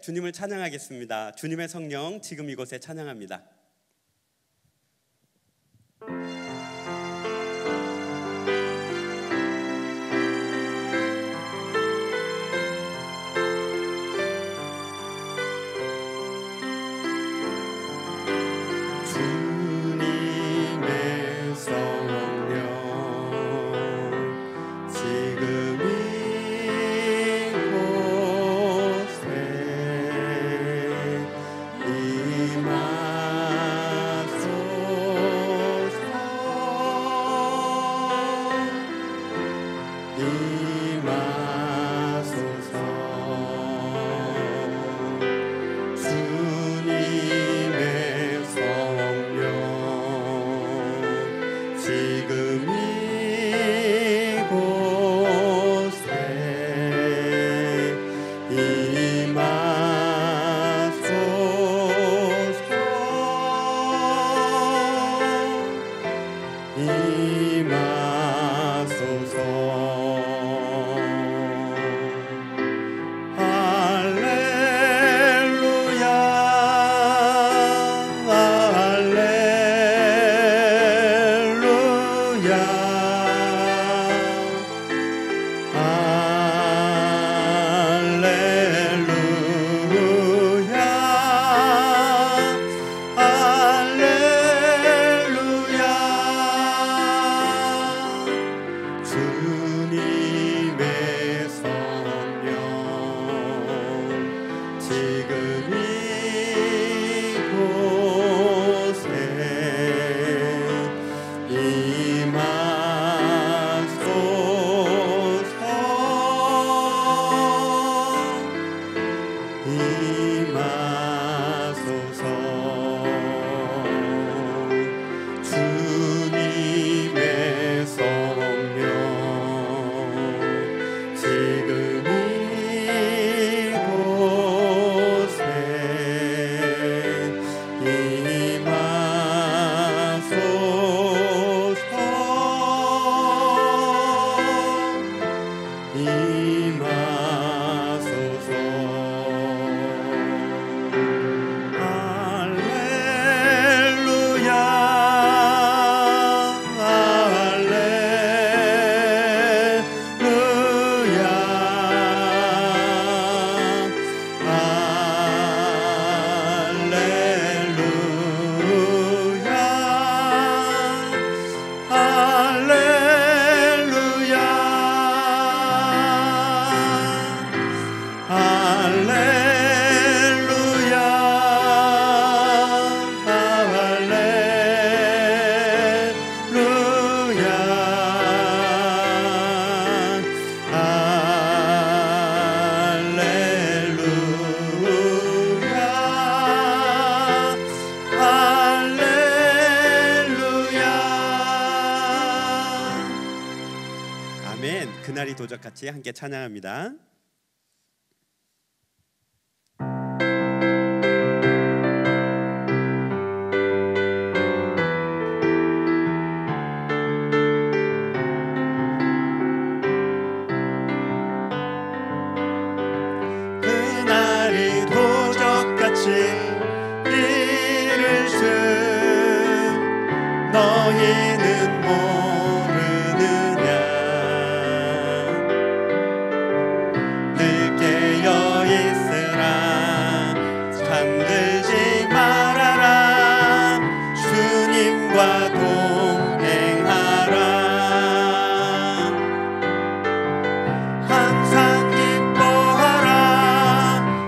주님을 찬양하겠습니다. 주님의 성령 지금 이곳에 찬양합니다. 그날이 도적같이 함께 찬양합니다. 그날이 도적같이 이르시 너희는 모르느냐 늘 깨어 있으라 잠들지 말아라 주님과 동행하라 항상 기뻐하라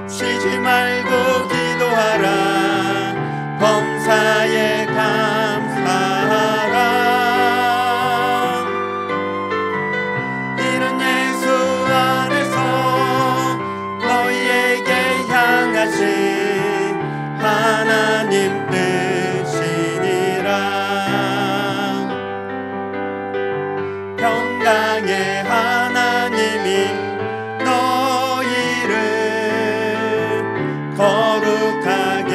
쉬지 말고 기도하라 범사에 감사하라 이는 예수 안에서 너희에게 향하신 하나님 뜻이니라 평강의 하나님이 너희를 거룩하게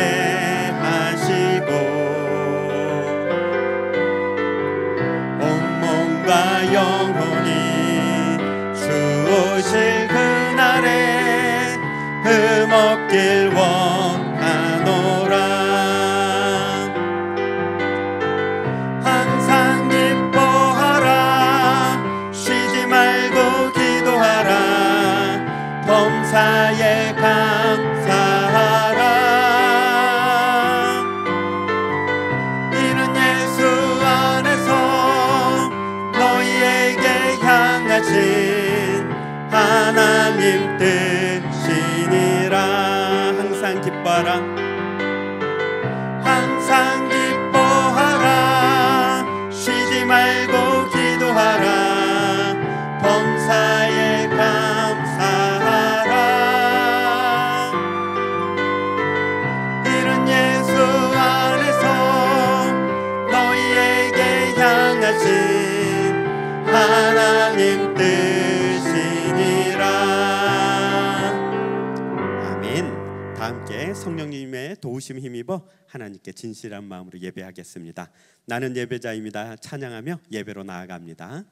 하시고 온몸과 영혼이 주오실 그날에 얻길 원하노라. 항상 기뻐하라. 쉬지 말고 기도하라. 범사에 감사하라. 이는 예수 안에서 너희에게 향하신 하나님 뜻이니라. 항상 기뻐하라. 항상 기뻐하라. 쉬지 말고 기도하라. 범사에 감사하라. 이는 예수 안에서 너희에게 향하신 하나님 뜻이니라. 아멘. 다 함께 성령님의 도우심 힘입어 하나님께 진실한 마음으로 예배하겠습니다. 나는 예배자입니다. 찬양하며 예배로 나아갑니다.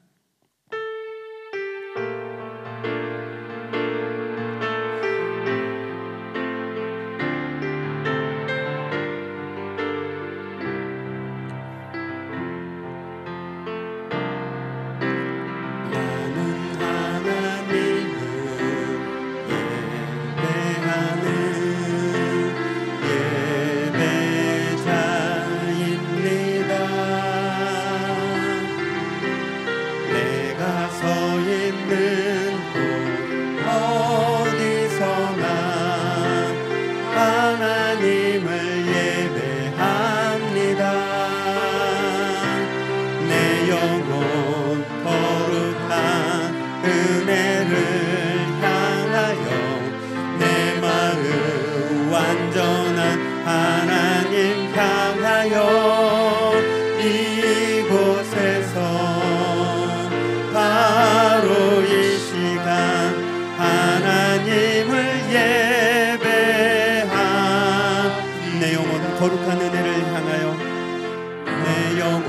거룩한 은혜를 향하여 내 영혼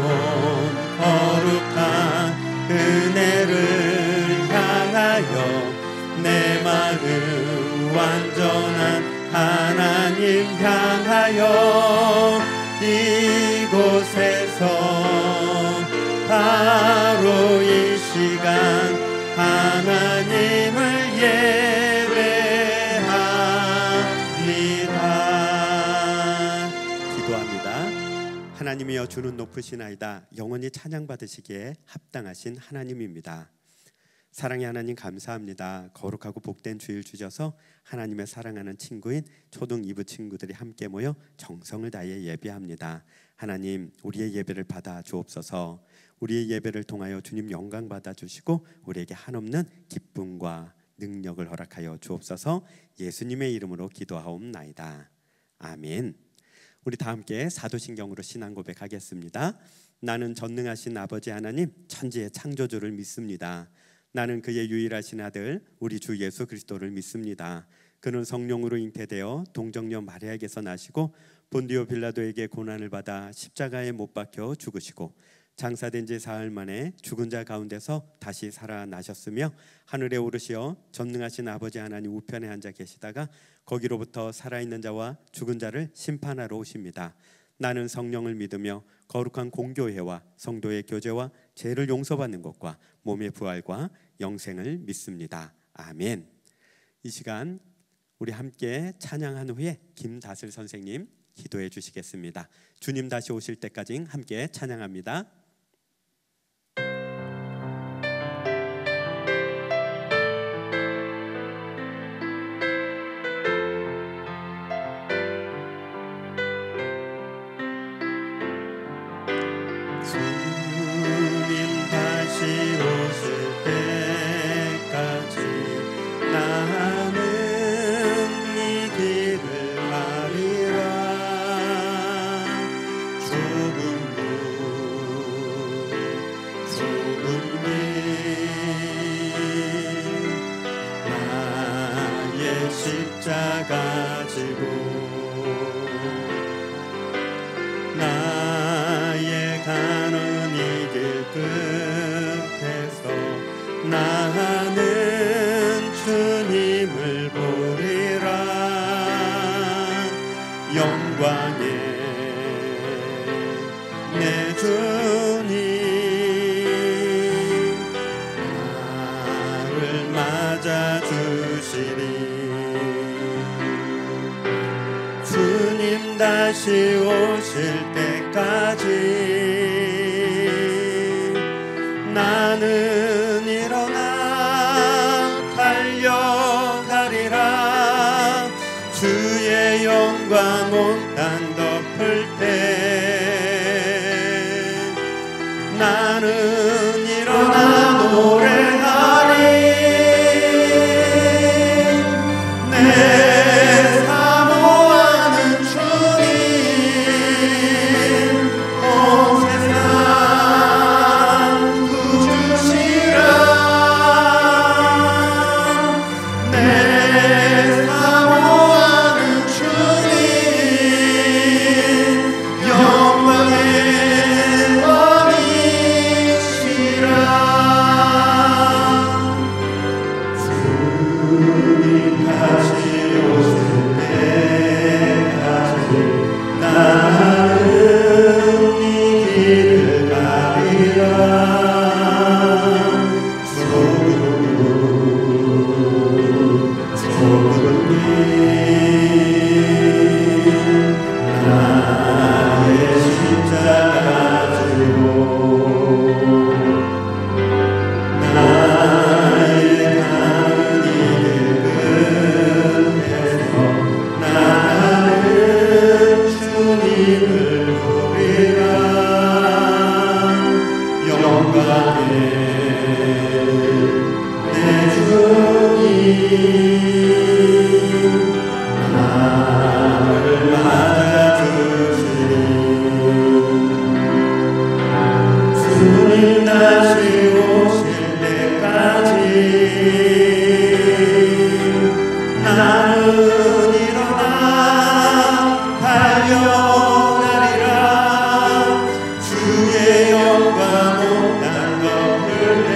거룩한 은혜를 향하여 내 마음 완전한 하나님 향하여 이곳에서 바로 이 시간 하나님을 예배합니다. 하나님이여 주는 높으시나이다. 영원히 찬양받으시기에 합당하신 하나님입니다. 사랑의 하나님 감사합니다. 거룩하고 복된 주일 주셔서 하나님의 사랑하는 친구인 초등 2부 친구들이 함께 모여 정성을 다해 예배합니다. 하나님 우리의 예배를 받아 주옵소서. 우리의 예배를 통하여 주님 영광 받아 주시고 우리에게 한없는 기쁨과 능력을 허락하여 주옵소서. 예수님의 이름으로 기도하옵나이다. 아멘. 우리 다 함께 사도신경으로 신앙 고백하겠습니다. 나는 전능하신 아버지 하나님 천지의 창조주를 믿습니다. 나는 그의 유일하신 아들 우리 주 예수 그리스도를 믿습니다. 그는 성령으로 잉태되어 동정녀 마리아에게서 나시고 본디오 빌라도에게 고난을 받아 십자가에 못 박혀 죽으시고 장사된 지 사흘 만에 죽은 자 가운데서 다시 살아나셨으며 하늘에 오르시어 전능하신 아버지 하나님 우편에 앉아 계시다가 거기로부터 살아있는 자와 죽은 자를 심판하러 오십니다. 나는 성령을 믿으며 거룩한 공교회와 성도의 교제와 죄를 용서받는 것과 몸의 부활과 영생을 믿습니다. 아멘. 이 시간 우리 함께 찬양한 후에 김다슬 선생님 기도해 주시겠습니다. 주님 다시 오실 때까지 함께 찬양합니다. 십자가 지고 나의 가는 이 길 끝에서 나는 주님을 보리라. 영광의 내 주님 나를 맞아주시리. 주님 다시 오실 때까지 나는 일어나 달려가리라. 주의 영광 온 땅 덮을 때 나는 일어나 노래하리. 내 사모하는 주님 온 세상 구주시라. 내 사모하는 주님 영광의 왕이시라. 주님 다시 오실 때까지 나는 이 길을 가리라. 조금이 나의 십자가 지고 나의 가는 이들 끝에서 나는 주님을 부리라. 영광의 내 주님 나를 맞아주시리. 주님 다시 오실 때까지 나는 일어나 달려가리라. 주의 영광 온 땅 덮을 때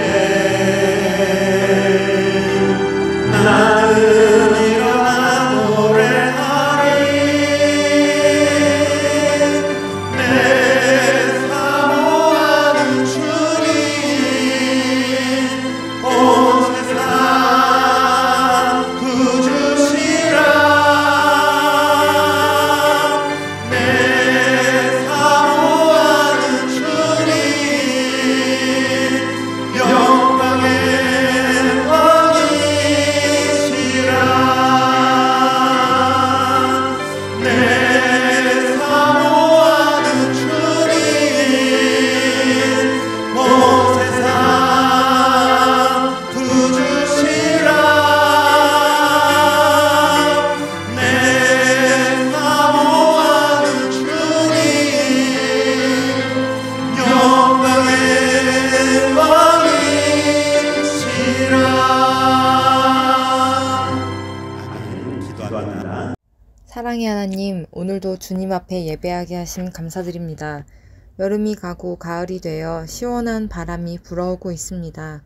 나는 일어나 노래하리. 내 사모하는 주님 온 세상 구주시라. 내 사모하는 주님 영광의 왕이시라. 내 사모하는 주님 온 세상 구주시라. 내 사모하는 주님 영광의 왕이시라. 아멘. 기도합니다. 사랑의 하나님, 오늘도 주님 앞에 예배하게 하심 감사드립니다. 여름이 가고 가을이 되어 시원한 바람이 불어오고 있습니다.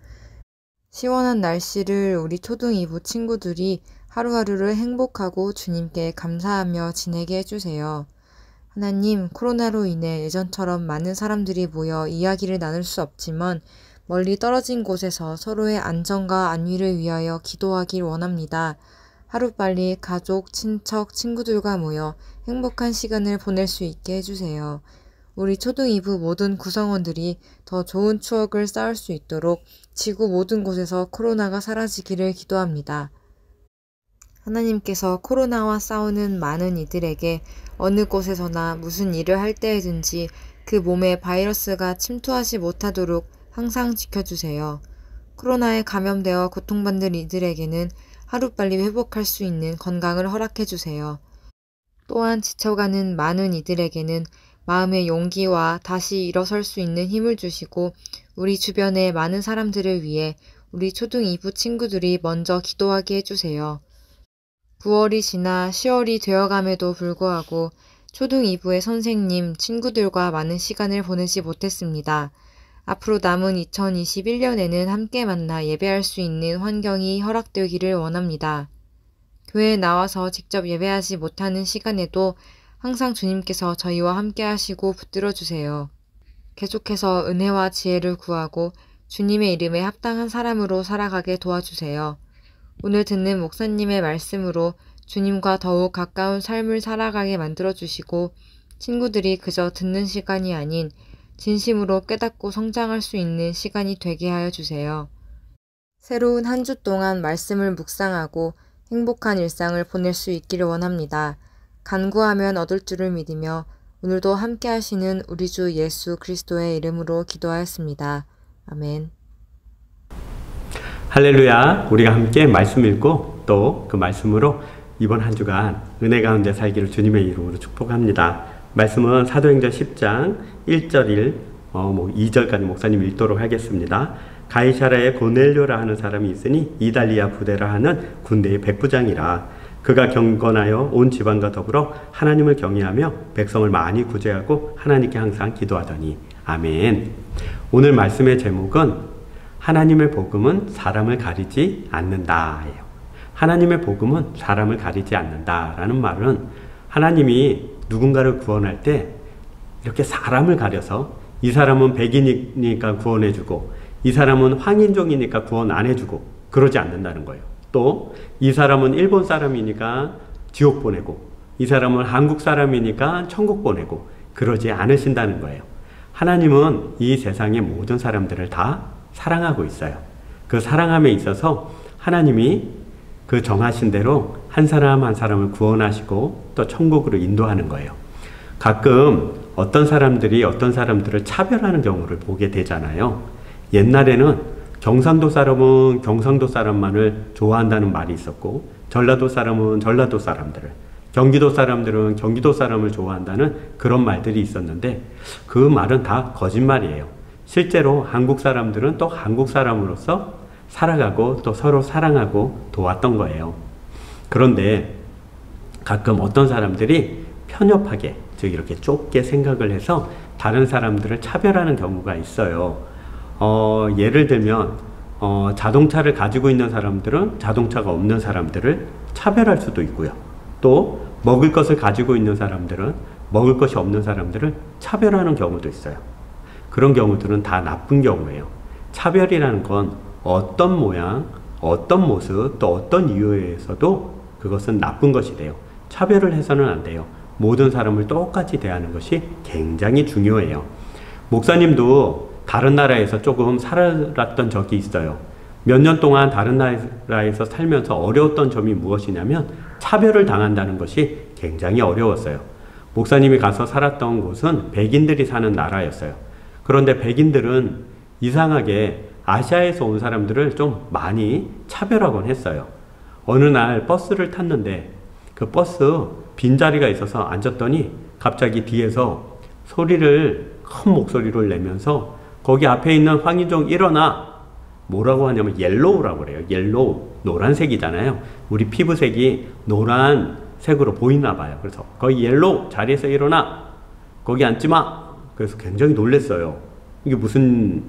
시원한 날씨를 우리 초등 2부 친구들이 하루하루를 행복하고 주님께 감사하며 지내게 해주세요. 하나님, 코로나로 인해 예전처럼 많은 사람들이 모여 이야기를 나눌 수 없지만 멀리 떨어진 곳에서 서로의 안전과 안위를 위하여 기도하길 원합니다. 하루빨리 가족, 친척, 친구들과 모여 행복한 시간을 보낼 수 있게 해주세요. 우리 초등 2부 모든 구성원들이 더 좋은 추억을 쌓을 수 있도록 지구 모든 곳에서 코로나가 사라지기를 기도합니다. 하나님께서 코로나와 싸우는 많은 이들에게 어느 곳에서나 무슨 일을 할 때에든지 그 몸에 바이러스가 침투하지 못하도록 항상 지켜주세요. 코로나에 감염되어 고통받는 이들에게는 하루빨리 회복할 수 있는 건강을 허락해주세요. 또한 지쳐가는 많은 이들에게는 마음의 용기와 다시 일어설 수 있는 힘을 주시고 우리 주변의 많은 사람들을 위해 우리 초등 2부 친구들이 먼저 기도하게 해주세요. 9월이 지나 10월이 되어감에도 불구하고 초등 2부의 선생님, 친구들과 많은 시간을 보내지 못했습니다. 앞으로 남은 2021년에는 함께 만나 예배할 수 있는 환경이 허락되기를 원합니다. 교회에 나와서 직접 예배하지 못하는 시간에도 항상 주님께서 저희와 함께 하시고 붙들어 주세요. 계속해서 은혜와 지혜를 구하고 주님의 이름에 합당한 사람으로 살아가게 도와주세요. 오늘 듣는 목사님의 말씀으로 주님과 더욱 가까운 삶을 살아가게 만들어 주시고 친구들이 그저 듣는 시간이 아닌 진심으로 깨닫고 성장할 수 있는 시간이 되게 하여 주세요. 새로운 한 주 동안 말씀을 묵상하고 행복한 일상을 보낼 수 있기를 원합니다. 간구하면 얻을 줄을 믿으며 오늘도 함께 하시는 우리 주 예수 그리스도의 이름으로 기도하였습니다. 아멘. 할렐루야. 우리가 함께 말씀 읽고 또 그 말씀으로 이번 한 주간 은혜 가운데 살기를 주님의 이름으로 축복합니다. 말씀은 사도행전 10장 1절 2절까지 목사님 읽도록 하겠습니다. 가이사라에 고넬료라 하는 사람이 있으니 이달리아 부대라 하는 군대의 백부장이라. 그가 경건하여 온 지방과 더불어 하나님을 경외하며 백성을 많이 구제하고 하나님께 항상 기도하더니. 아멘. 오늘 말씀의 제목은 하나님의 복음은 사람을 가리지 않는다예요. 하나님의 복음은 사람을 가리지 않는다라는 말은 하나님이 누군가를 구원할 때 이렇게 사람을 가려서 이 사람은 백인이니까 구원해주고 이 사람은 황인종이니까 구원 안 해주고 그러지 않는다는 거예요. 또 이 사람은 일본 사람이니까 지옥 보내고 이 사람은 한국 사람이니까 천국 보내고 그러지 않으신다는 거예요. 하나님은 이 세상의 모든 사람들을 다 사랑하고 있어요. 그 사랑함에 있어서 하나님이 그 정하신 대로 한 사람 한 사람을 구원하시고 또 천국으로 인도하는 거예요. 가끔 어떤 사람들이 어떤 사람들을 차별하는 경우를 보게 되잖아요. 옛날에는 경상도 사람은 경상도 사람만을 좋아한다는 말이 있었고 전라도 사람은 전라도 사람들을, 경기도 사람들은 경기도 사람을 좋아한다는 그런 말들이 있었는데 그 말은 다 거짓말이에요. 실제로 한국 사람들은 또 한국 사람으로서 살아가고 또 서로 사랑하고 도왔던 거예요. 그런데 가끔 어떤 사람들이 편협하게, 즉 이렇게 좁게 생각을 해서 다른 사람들을 차별하는 경우가 있어요. 예를 들면 자동차를 가지고 있는 사람들은 자동차가 없는 사람들을 차별할 수도 있고요. 또 먹을 것을 가지고 있는 사람들은 먹을 것이 없는 사람들을 차별하는 경우도 있어요. 그런 경우들은 다 나쁜 경우예요. 차별이라는 건 어떤 모양, 어떤 모습, 또 어떤 이유에 의해서도 그것은 나쁜 것이 돼요. 차별을 해서는 안 돼요. 모든 사람을 똑같이 대하는 것이 굉장히 중요해요. 목사님도 다른 나라에서 조금 살았던 적이 있어요. 몇 년 동안 다른 나라에서 살면서 어려웠던 점이 무엇이냐면 차별을 당한다는 것이 굉장히 어려웠어요. 목사님이 가서 살았던 곳은 백인들이 사는 나라였어요. 그런데 백인들은 이상하게 아시아에서 온 사람들을 좀 많이 차별하곤 했어요. 어느 날 버스를 탔는데 그 버스 빈자리가 있어서 앉았더니 갑자기 뒤에서 큰 목소리를 내면서 거기 앞에 있는 황인종 일어나! 뭐라고 하냐면 옐로우라고 그래요. 옐로우, 노란색이잖아요. 우리 피부색이 노란색으로 보이나 봐요. 그래서 거기 옐로우, 자리에서 일어나! 거기 앉지 마! 그래서 굉장히 놀랐어요. 이게 무슨,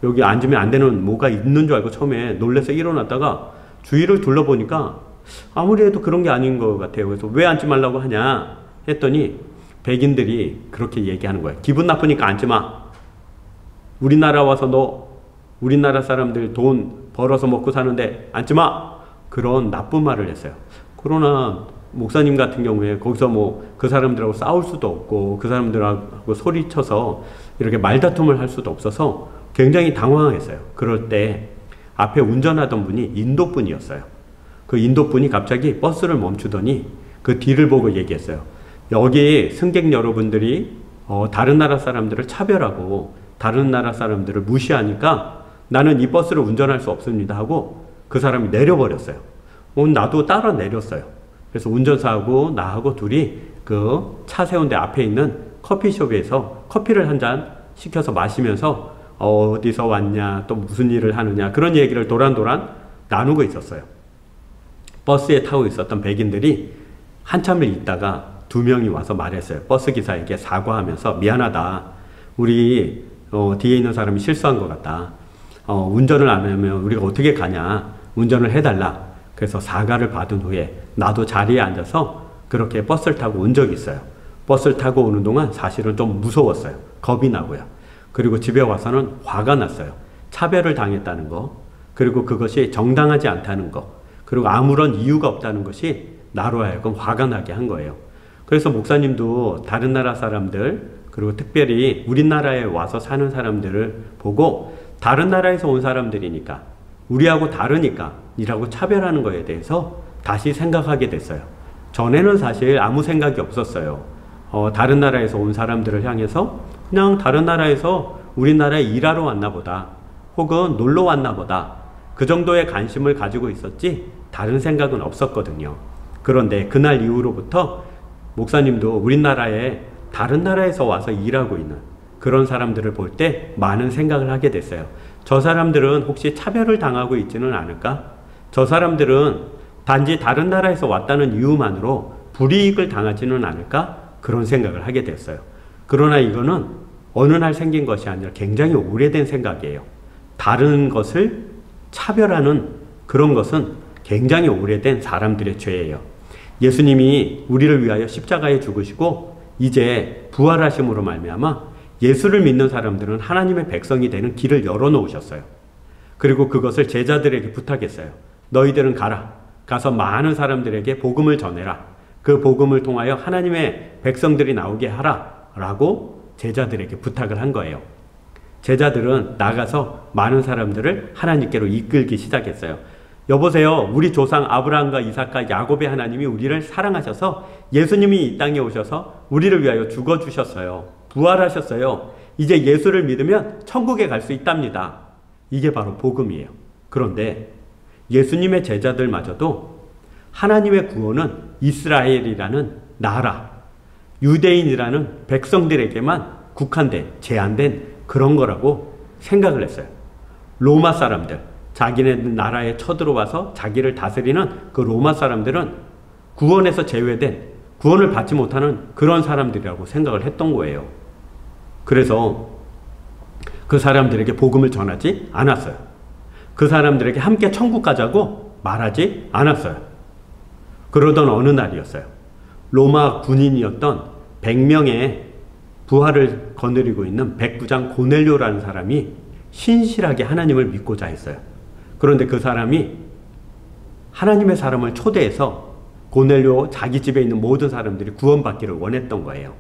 여기 앉으면 안 되는 뭐가 있는 줄 알고 처음에 놀라서 일어났다가 주위를 둘러보니까 아무리 해도 그런 게 아닌 것 같아요. 그래서 왜 앉지 말라고 하냐 했더니 백인들이 그렇게 얘기하는 거예요. 기분 나쁘니까 앉지 마. 우리나라 와서 너 우리나라 사람들 돈 벌어서 먹고 사는데 앉지 마. 그런 나쁜 말을 했어요. 그러나 목사님 같은 경우에 거기서 뭐 그 사람들하고 싸울 수도 없고 그 사람들하고 소리쳐서 이렇게 말다툼을 할 수도 없어서 굉장히 당황했어요. 그럴 때 앞에 운전하던 분이 인도 분이었어요. 그 인도 분이 갑자기 버스를 멈추더니 그 뒤를 보고 얘기했어요. 여기 승객 여러분들이 다른 나라 사람들을 차별하고 다른 나라 사람들을 무시하니까 나는 이 버스를 운전할 수 없습니다 하고 그 사람이 내려버렸어요. 나도 따라 내렸어요. 그래서 운전사하고 나하고 둘이 그 차 세운 데 앞에 있는 커피숍에서 커피를 한 잔 시켜서 마시면서 어디서 왔냐, 또 무슨 일을 하느냐, 그런 얘기를 도란도란 나누고 있었어요. 버스에 타고 있었던 백인들이 한참을 있다가 두 명이 와서 말했어요. 버스 기사에게 사과하면서 미안하다. 우리 뒤에 있는 사람이 실수한 것 같다. 운전을 안 하면 우리가 어떻게 가냐. 운전을 해달라. 그래서 사과를 받은 후에 나도 자리에 앉아서 그렇게 버스를 타고 온 적이 있어요. 버스를 타고 오는 동안 사실은 좀 무서웠어요. 겁이 나고요. 그리고 집에 와서는 화가 났어요. 차별을 당했다는 거, 그리고 그것이 정당하지 않다는 거, 그리고 아무런 이유가 없다는 것이 나로 하여금 화가 나게 한 거예요. 그래서 목사님도 다른 나라 사람들, 그리고 특별히 우리나라에 와서 사는 사람들을 보고 다른 나라에서 온 사람들이니까, 우리하고 다르니까 이라고 차별하는 거에 대해서 다시 생각하게 됐어요. 전에는 사실 아무 생각이 없었어요. 다른 나라에서 온 사람들을 향해서 그냥 다른 나라에서 우리나라에 일하러 왔나 보다, 혹은 놀러 왔나 보다, 그 정도의 관심을 가지고 있었지 다른 생각은 없었거든요. 그런데 그날 이후로부터 목사님도 우리나라에 다른 나라에서 와서 일하고 있는 그런 사람들을 볼 때 많은 생각을 하게 됐어요. 저 사람들은 혹시 차별을 당하고 있지는 않을까? 저 사람들은 단지 다른 나라에서 왔다는 이유만으로 불이익을 당하지는 않을까? 그런 생각을 하게 됐어요. 그러나 이거는 어느 날 생긴 것이 아니라 굉장히 오래된 생각이에요. 다른 것을 차별하는 그런 것은 굉장히 오래된 사람들의 죄예요. 예수님이 우리를 위하여 십자가에 죽으시고 이제 부활하심으로 말미암아 예수를 믿는 사람들은 하나님의 백성이 되는 길을 열어놓으셨어요. 그리고 그것을 제자들에게 부탁했어요. 너희들은 가서 많은 사람들에게 복음을 전해라. 그 복음을 통하여 하나님의 백성들이 나오게 하라 라고 제자들에게 부탁을 한 거예요. 제자들은 나가서 많은 사람들을 하나님께로 이끌기 시작했어요. 여보세요, 우리 조상 아브라함과 이삭과 야곱의 하나님이 우리를 사랑하셔서 예수님이 이 땅에 오셔서 우리를 위하여 죽어주셨어요. 부활하셨어요. 이제 예수를 믿으면 천국에 갈 수 있답니다. 이게 바로 복음이에요. 그런데 예수님의 제자들마저도 하나님의 구원은 이스라엘이라는 나라, 유대인이라는 백성들에게만 국한된, 제한된 그런 거라고 생각을 했어요. 로마 사람들, 자기네 나라에 쳐들어와서 자기를 다스리는 그 로마 사람들은 구원에서 제외된, 구원을 받지 못하는 그런 사람들이라고 생각을 했던 거예요. 그래서 그 사람들에게 복음을 전하지 않았어요. 그 사람들에게 함께 천국 가자고 말하지 않았어요. 그러던 어느 날이었어요. 로마 군인이었던 100명의 부하를 거느리고 있는 백부장 고넬료라는 사람이 신실하게 하나님을 믿고자 했어요. 그런데 그 사람이 하나님의 사람을 초대해서 고넬료 자기 집에 있는 모든 사람들이 구원받기를 원했던 거예요.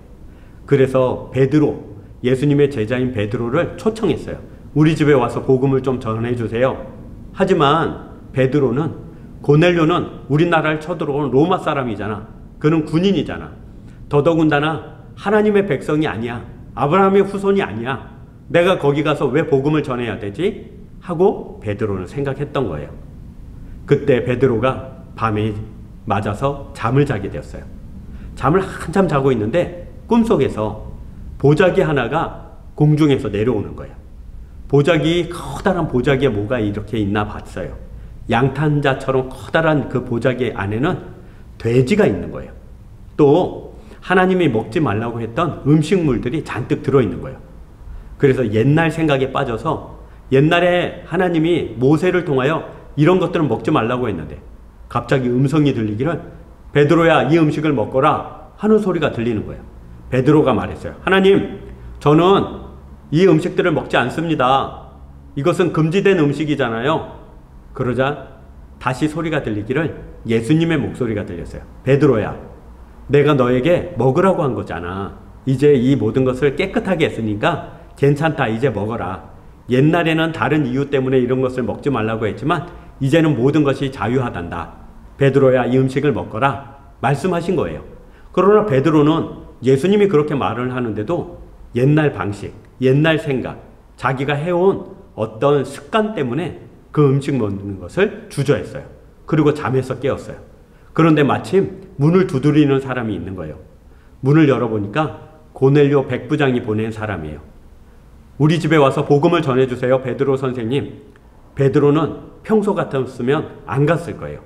그래서 베드로, 예수님의 제자인 베드로를 초청했어요. 우리 집에 와서 복음을 좀 전해주세요. 하지만 베드로는, 고넬료는 우리나라를 쳐들어온 로마 사람이잖아. 그는 군인이잖아. 더더군다나 하나님의 백성이 아니야. 아브라함의 후손이 아니야. 내가 거기 가서 왜 복음을 전해야 되지? 하고 베드로는 생각했던 거예요. 그때 베드로가 밤에 맞아서 잠을 자게 되었어요. 잠을 한참 자고 있는데 꿈속에서 보자기 하나가 공중에서 내려오는 거예요. 보자기, 커다란 보자기에 뭐가 이렇게 있나 봤어요. 양탄자처럼 커다란 그 보자기 안에는 돼지가 있는 거예요. 또 하나님이 먹지 말라고 했던 음식물들이 잔뜩 들어있는 거예요. 그래서 옛날 생각에 빠져서 옛날에 하나님이 모세를 통하여 이런 것들을 먹지 말라고 했는데 갑자기 음성이 들리기를 베드로야 이 음식을 먹거라 하는 소리가 들리는 거예요. 베드로가 말했어요. 하나님, 저는 이 음식들을 먹지 않습니다. 이것은 금지된 음식이잖아요. 그러자 다시 소리가 들리기를 예수님의 목소리가 들렸어요. 베드로야, 내가 너에게 먹으라고 한 거잖아. 이제 이 모든 것을 깨끗하게 했으니까 괜찮다. 이제 먹어라. 옛날에는 다른 이유 때문에 이런 것을 먹지 말라고 했지만 이제는 모든 것이 자유하단다. 베드로야 이 음식을 먹거라 말씀하신 거예요. 그러나 베드로는 예수님이 그렇게 말을 하는데도 옛날 방식, 옛날 생각, 자기가 해온 어떤 습관 때문에 그 음식 먹는 것을 주저했어요. 그리고 잠에서 깨었어요. 그런데 마침 문을 두드리는 사람이 있는 거예요. 문을 열어보니까 고넬료 백부장이 보낸 사람이에요. 우리 집에 와서 복음을 전해주세요, 베드로 선생님. 베드로는 평소 같았으면 안 갔을 거예요.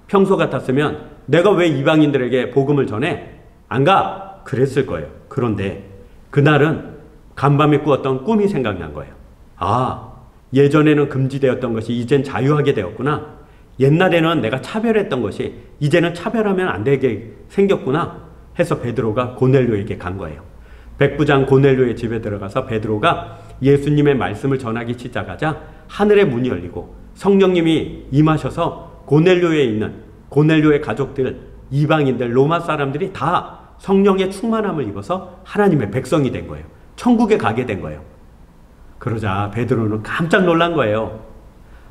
평소 같았으면 내가 왜 이방인들에게 복음을 전해? 안 가! 그랬을 거예요. 그런데 그날은 간밤에 꾸었던 꿈이 생각난 거예요. 아, 예전에는 금지되었던 것이 이젠 자유하게 되었구나. 옛날에는 내가 차별했던 것이 이제는 차별하면 안 되게 생겼구나. 해서 베드로가 고넬료에게 간 거예요. 백부장 고넬료의 집에 들어가서 베드로가 예수님의 말씀을 전하기 시작하자 하늘의 문이 열리고 성령님이 임하셔서 고넬료에 있는 고넬료의 가족들, 이방인들, 로마 사람들이 다 성령의 충만함을 입어서 하나님의 백성이 된 거예요. 천국에 가게 된 거예요. 그러자 베드로는 깜짝 놀란 거예요.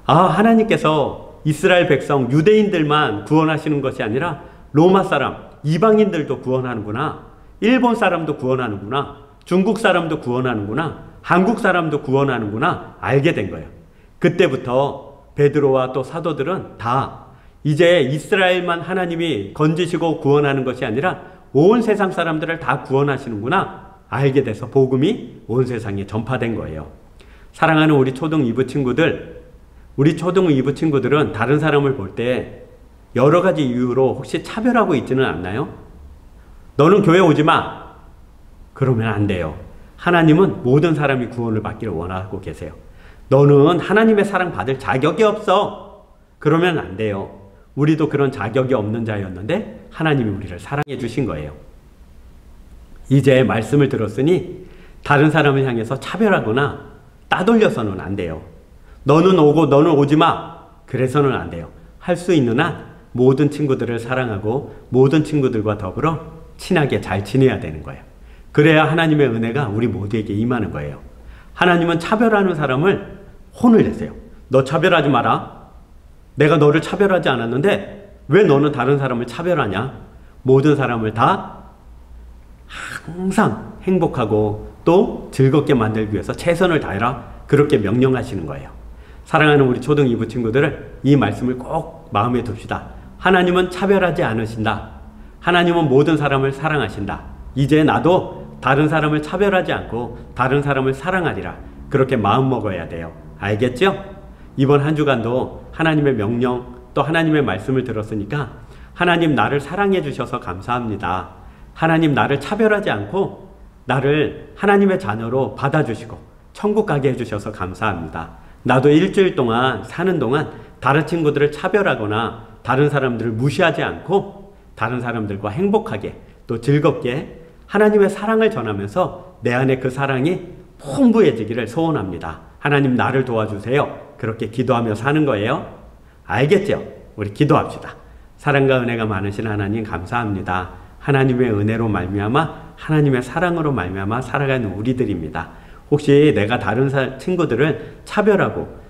아, 하나님께서 이스라엘 백성, 유대인들만 구원하시는 것이 아니라 로마 사람, 이방인들도 구원하는구나. 일본 사람도 구원하는구나. 중국 사람도 구원하는구나. 한국 사람도 구원하는구나. 알게 된 거예요. 그때부터 베드로와 또 사도들은 다 이제 이스라엘만 하나님이 건지시고 구원하는 것이 아니라 온 세상 사람들을 다 구원하시는구나 알게 돼서 복음이 온 세상에 전파된 거예요. 사랑하는 우리 초등 2부 친구들, 우리 초등 2부 친구들은 다른 사람을 볼 때 여러 가지 이유로 혹시 차별하고 있지는 않나요? 너는 교회 오지 마. 그러면 안 돼요. 하나님은 모든 사람이 구원을 받기를 원하고 계세요. 너는 하나님의 사랑 받을 자격이 없어. 그러면 안 돼요. 우리도 그런 자격이 없는 자였는데 하나님이 우리를 사랑해 주신 거예요. 이제 말씀을 들었으니 다른 사람을 향해서 차별하거나 따돌려서는 안 돼요. 너는 오고 너는 오지 마. 그래서는 안 돼요. 할 수 있는 한 모든 친구들을 사랑하고 모든 친구들과 더불어 친하게 잘 지내야 되는 거예요. 그래야 하나님의 은혜가 우리 모두에게 임하는 거예요. 하나님은 차별하는 사람을 혼을 내세요. 너 차별하지 마라. 내가 너를 차별하지 않았는데 왜 너는 다른 사람을 차별하냐? 모든 사람을 다 항상 행복하고 또 즐겁게 만들기 위해서 최선을 다해라. 그렇게 명령하시는 거예요. 사랑하는 우리 초등 2부 친구들을 이 말씀을 꼭 마음에 둡시다. 하나님은 차별하지 않으신다. 하나님은 모든 사람을 사랑하신다. 이제 나도 다른 사람을 차별하지 않고 다른 사람을 사랑하리라. 그렇게 마음 먹어야 돼요. 알겠죠? 이번 한 주간도 하나님의 명령 또 하나님의 말씀을 들었으니까 하나님 나를 사랑해 주셔서 감사합니다. 하나님 나를 차별하지 않고 나를 하나님의 자녀로 받아주시고 천국 가게 해주셔서 감사합니다. 나도 일주일 동안 사는 동안 다른 친구들을 차별하거나 다른 사람들을 무시하지 않고 다른 사람들과 행복하게 또 즐겁게 하나님의 사랑을 전하면서 내 안에 그 사랑이 풍부해지기를 소원합니다. 하나님 나를 도와주세요. 그렇게 기도하며 사는 거예요. 알겠죠? 우리 기도합시다. 사랑과 은혜가 많으신 하나님 감사합니다. 하나님의 은혜로 말미암아 하나님의 사랑으로 말미암아 살아가는 우리들입니다. 혹시 내가 다른 친구들을 차별하고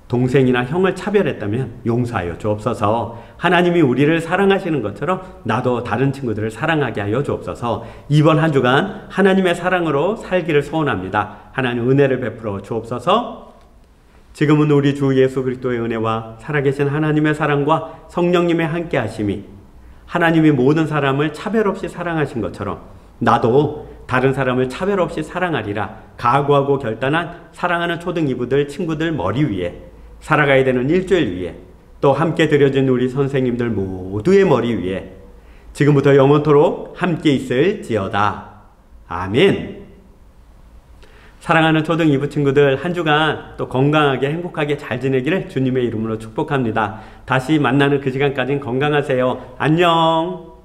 동생이나 형을 차별했다면 용서하여 주옵소서. 하나님이 우리를 사랑하시는 것처럼 나도 다른 친구들을 사랑하게 하여 주옵소서. 이번 한 주간 하나님의 사랑으로 살기를 소원합니다. 하나님 은혜를 베풀어 주옵소서. 지금은 우리 주 예수 그리스도의 은혜와 살아계신 하나님의 사랑과 성령님의 함께 하심이 하나님이 모든 사람을 차별 없이 사랑하신 것처럼 나도 다른 사람을 차별 없이 사랑하리라 각오하고 결단한 사랑하는 초등 2부들 친구들 머리 위에 살아가야 되는 일주일 위에 또 함께 드려진 우리 선생님들 모두의 머리 위에 지금부터 영원토록 함께 있을지어다. 아멘. 사랑하는 초등 2부 친구들 한 주간 또 건강하게 행복하게 잘 지내기를 주님의 이름으로 축복합니다. 다시 만나는 그 시간까지는 건강하세요. 안녕.